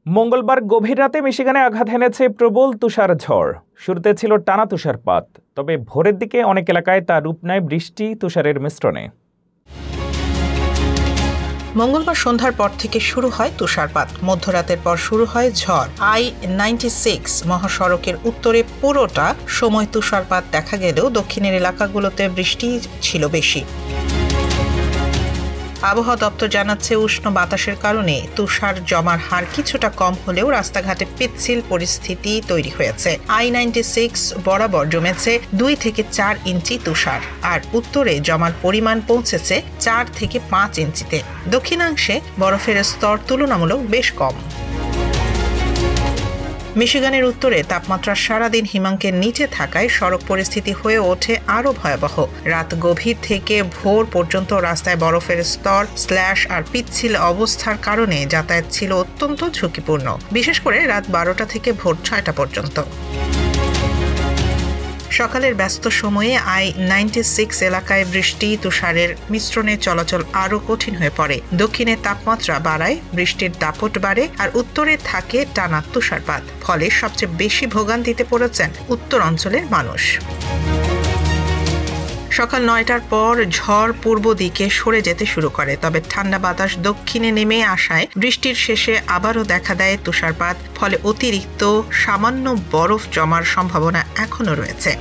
মঙ্গলবার গভীর রাতে মিশিগানে আঘাত হেনেছে প্রবল তুষার ঝড়। শুরুতে ছিল টানা তুষারপাত, তবে ভোরের দিকে অনেক এলাকায় তা রূপ নেয় বৃষ্টি তুষারের মিশ্রণে। মঙ্গলবার সন্ধ্যার পর থেকে শুরু হয় তুষারপাত, মধ্যরাতের পর শুরু হয় ঝড়। I-96 মহাসড়কের উত্তরে পুরোটা সময় তুষারপাত দেখা গেলেও দক্ষিণের এলাকাগুলোতে বৃষ্টি ছিল বেশি। আবহাওয়া দপ্তর জানাচ্ছে, উষ্ণ বাতাসের কারণে তুষার জমার হার কিছুটা কম হলেও রাস্তাঘাটে পিচ্ছিল পরিস্থিতি তৈরি হয়েছে। I-96 বরাবর জমেছে 2 থেকে 4 ইঞ্চি তুষার, আর উত্তরে জমার পরিমাণ পৌঁছেছে 4 থেকে 5 ইঞ্চিতে। দক্ষিণাংশে বরফের স্তর তুলনামূলক বেশ কম। মিশিগানের উত্তরে তাপমাত্রা সারাদিন হিমাঙ্কের নিচে থাকায় সড়ক পরিস্থিতি হয়ে ওঠে আরও ভয়াবহ। রাত গভীর থেকে ভোর পর্যন্ত রাস্তায় বরফের স্তর, স্ল্যাশ আর পিচ্ছিল অবস্থার কারণে যাতায়াত ছিল অত্যন্ত ঝুঁকিপূর্ণ, বিশেষ করে রাত 12টা থেকে ভোর 6টা পর্যন্ত। সকালের ব্যস্ত সময়ে I-96 এলাকায় বৃষ্টি তুষারের মিশ্রণে চলাচল আরও কঠিন হয়ে পড়ে। দক্ষিণে তাপমাত্রা বাড়ায়, বৃষ্টির দাপট বাড়ে, আর উত্তরে থাকে টানা তুষারপাত। ফলে সবচেয়ে বেশি ভোগান্তিতে পড়েছেন উত্তর অঞ্চলের মানুষ। সকাল 9টার পর ঝড় পূর্ব দিকে সরে যেতে শুরু করে, তবে ঠান্ডা বাতাস দক্ষিণে নেমে আসায় বৃষ্টির শেষে আবারও দেখা দেয় তুষারপাত। ফলে অতিরিক্ত সামান্য বরফ জমার সম্ভাবনা এখনো রয়েছে।